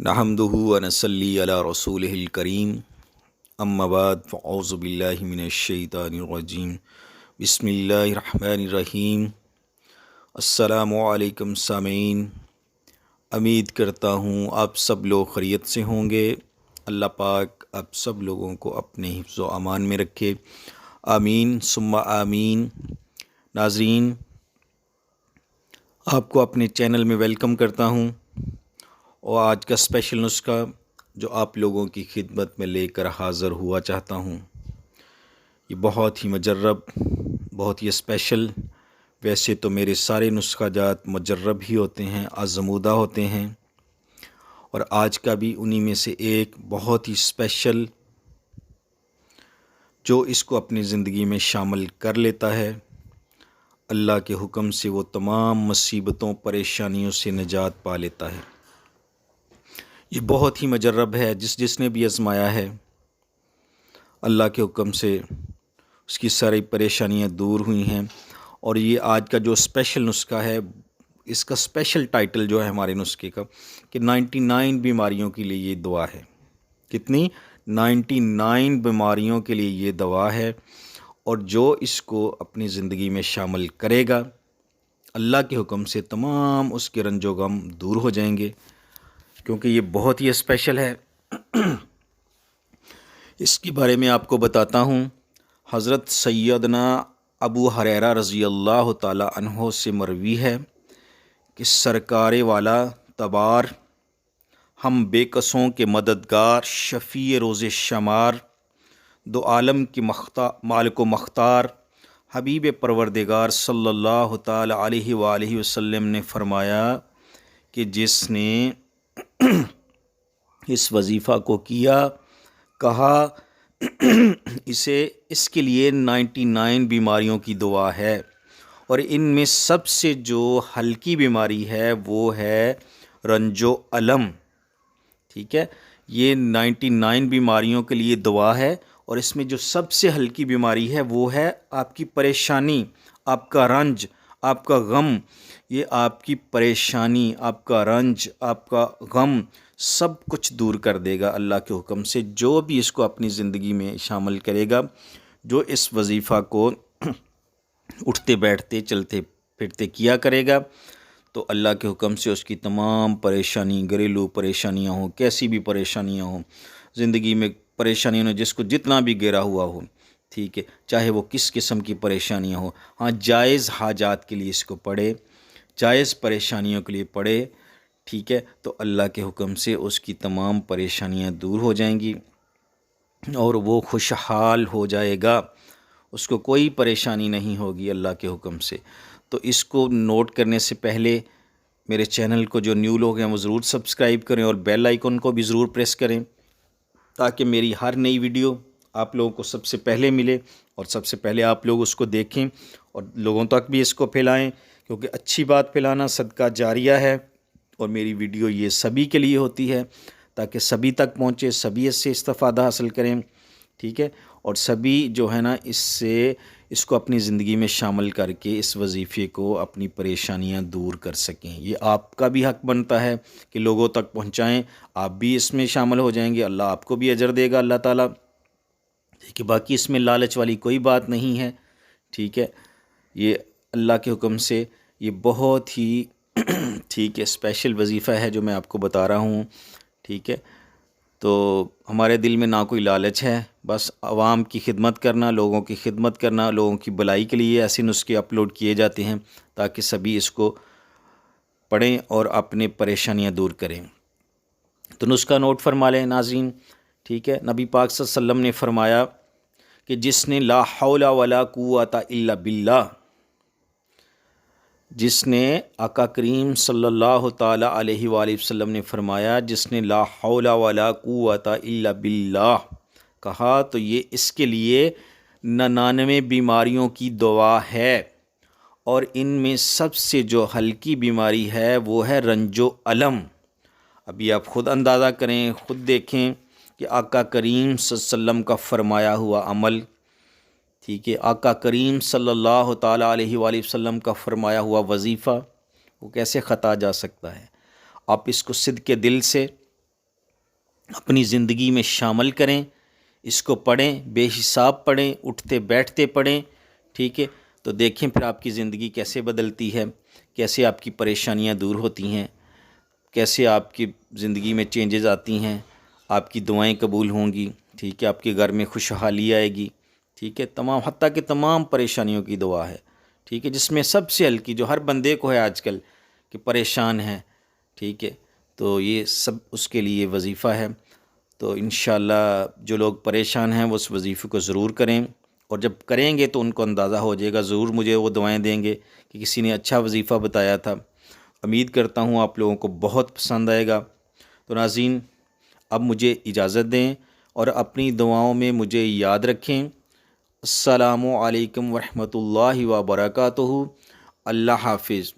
نحمدہ ونصلی علی رسولہ الکریم اما بعد فاعوذ باللہ من الشیطان الرجیم بسم اللہ الرحمن الرحیم۔ السلام علیکم سامعین، امید کرتا ہوں آپ سب لوگ خیریت سے ہوں گے۔ اللہ پاک آپ سب لوگوں کو اپنے حفظ و امان میں رکھے، آمین ثم آمین۔ ناظرین، آپ کو اپنے چینل میں ویلکم کرتا ہوں، اور آج کا اسپیشل نسخہ جو آپ لوگوں کی خدمت میں لے کر حاضر ہوا چاہتا ہوں، یہ بہت ہی مجرب، بہت ہی اسپیشل۔ ویسے تو میرے سارے نسخہ جات مجرب ہی ہوتے ہیں، آزمودہ ہوتے ہیں، اور آج کا بھی انہی میں سے ایک بہت ہی اسپیشل، جو اس کو اپنی زندگی میں شامل کر لیتا ہے، اللہ کے حکم سے وہ تمام مصیبتوں پریشانیوں سے نجات پا لیتا ہے۔ یہ بہت ہی مجرب ہے، جس نے بھی آزمایا ہے، اللہ کے حکم سے اس کی ساری پریشانیاں دور ہوئی ہیں۔ اور یہ آج کا جو اسپیشل نسخہ ہے، اس کا اسپیشل ٹائٹل جو ہے ہمارے نسخے کا کہ 99 بیماریوں کے لیے یہ دعا ہے۔ کتنی؟ 99 بیماریوں کے لیے یہ دعا ہے، اور جو اس کو اپنی زندگی میں شامل کرے گا، اللہ کے حکم سے تمام اس کے رنج و غم دور ہو جائیں گے، کیونکہ یہ بہت ہی اسپیشل ہے۔ اس کے بارے میں آپ کو بتاتا ہوں۔ حضرت سیدنا ابو ہریرہ رضی اللہ تعالی عنہ سے مروی ہے کہ سرکار والا تبار، ہم بے کسوں کے مددگار، شفیع روز شمار، دو عالم کی مالک و مختار، حبیب پروردگار صلی اللہ تعالی علیہ وآلہ وسلم نے فرمایا کہ جس نے اس وظیفہ کو کیا، کہا اس کے لیے 99 بیماریوں کی دعا ہے، اور ان میں سب سے جو ہلکی بیماری ہے وہ ہے رنج و الم۔ ٹھیک ہے، یہ 99 بیماریوں کے لیے دعا ہے، اور اس میں جو سب سے ہلکی بیماری ہے وہ ہے آپ کی پریشانی، آپ کا رنج، آپ کا غم۔ یہ آپ کی پریشانی، آپ کا رنج، آپ کا غم سب کچھ دور کر دے گا اللہ کے حکم سے، جو بھی اس کو اپنی زندگی میں شامل کرے گا، جو اس وظیفہ کو اٹھتے بیٹھتے چلتے پھرتے کیا کرے گا، تو اللہ کے حکم سے اس کی تمام پریشانی، گھریلو پریشانیاں ہوں، کیسی بھی پریشانیاں ہوں، زندگی میں پریشانیوں نے جس کو جتنا بھی گھیرا ہوا ہو، ٹھیک ہے، چاہے وہ کس قسم کی پریشانیاں ہوں، ہاں جائز حاجات کے لیے اس کو پڑھے، جائز پریشانیوں کے لیے پڑھے، ٹھیک ہے، تو اللہ کے حکم سے اس کی تمام پریشانیاں دور ہو جائیں گی، اور وہ خوشحال ہو جائے گا، اس کو کوئی پریشانی نہیں ہوگی اللہ کے حکم سے۔ تو اس کو نوٹ کرنے سے پہلے میرے چینل کو جو نیو لوگ ہیں وہ ضرور سبسکرائب کریں، اور بیل آئیکن کو بھی ضرور پریس کریں، تاکہ میری ہر نئی ویڈیو آپ لوگوں کو سب سے پہلے ملے، اور سب سے پہلے آپ لوگ اس کو دیکھیں اور لوگوں تک بھی اس کو پھیلائیں، کیونکہ اچھی بات پھیلانا صدقہ جاریہ ہے، اور میری ویڈیو یہ سبھی کے لیے ہوتی ہے، تاکہ سبھی تک پہنچے، سبھی اس سے استفادہ حاصل کریں، ٹھیک ہے، اور سبھی جو ہے نا اس کو اپنی زندگی میں شامل کر کے اس وظیفے کو، اپنی پریشانیاں دور کر سکیں۔ یہ آپ کا بھی حق بنتا ہے کہ لوگوں تک پہنچائیں، آپ بھی اس میں شامل ہو جائیں گے، اللہ آپ کو بھی اجر دے گا اللہ تعالیٰ، ٹھیک ہے۔ باقی اس میں لالچ والی کوئی بات نہیں ہے، ٹھیک ہے۔ یہ اللہ کے حکم سے یہ بہت ہی ٹھیک ہے اسپیشل وظیفہ ہے جو میں آپ کو بتا رہا ہوں، ٹھیک ہے۔ تو ہمارے دل میں نہ کوئی لالچ ہے، بس عوام کی خدمت کرنا، لوگوں کی خدمت کرنا، لوگوں کی بھلائی کے لیے ایسے نسخے اپلوڈ کیے جاتے ہیں تاکہ سبھی اس کو پڑھیں اور اپنے پریشانیاں دور کریں۔ تو نسخہ نوٹ فرما لیں ناظرین، ٹھیک ہے۔ نبی پاک صلی اللہ علیہ وسلم نے فرمایا کہ جس نے لا حول ولا قوت الا باللہ، جس نے آقا کریم صلی اللہ تعالی علیہ وآلہ وسلم نے فرمایا جس نے لا حول ولا قوت الا باللہ کہا، تو یہ اس کے لیے 99 بیماریوں کی دعا ہے، اور ان میں سب سے جو ہلکی بیماری ہے وہ ہے رنج و الم۔ ابھی آپ خود اندازہ کریں، خود دیکھیں کہ آقا کریم صلی اللہ علیہ وسلم کا فرمایا ہوا عمل، ٹھیک ہے، آقا کریم صلی اللہ تعالیٰ علیہ وآلہ وسلم کا فرمایا ہوا وظیفہ، وہ کیسے خطا جا سکتا ہے؟ آپ اس کو صدق دل سے اپنی زندگی میں شامل کریں، اس کو پڑھیں، بے حساب پڑھیں، اٹھتے بیٹھتے پڑھیں، ٹھیک ہے؟ تو دیکھیں پھر آپ کی زندگی کیسے بدلتی ہے، کیسے آپ کی پریشانیاں دور ہوتی ہیں، کیسے آپ کی زندگی میں چینجز آتی ہیں، آپ کی دعائیں قبول ہوں گی، ٹھیک ہے؟ آپ کے گھر میں خوشحالی آئے گی، ٹھیک ہے؟ تمام حتیٰ کہ تمام پریشانیوں کی دعا ہے، ٹھیک ہے؟ جس میں سب سے ہلکی جو ہر بندے کو ہے آج کل کہ پریشان ہے، ٹھیک ہے؟ تو یہ سب اس کے لیے وظیفہ ہے۔ تو انشاءاللہ جو لوگ پریشان ہیں وہ اس وظیفے کو ضرور کریں، اور جب کریں گے تو ان کو اندازہ ہو جائے گا، ضرور مجھے وہ دعائیں دیں گے کہ کسی نے اچھا وظیفہ بتایا تھا۔ امید کرتا ہوں آپ لوگوں کو بہت پسند آئے گا۔ تو ناظرین، اب مجھے اجازت دیں اور اپنی دعاؤں میں مجھے یاد رکھیں۔ السلام علیکم ورحمۃ اللہ وبرکاتہ۔ اللہ حافظ۔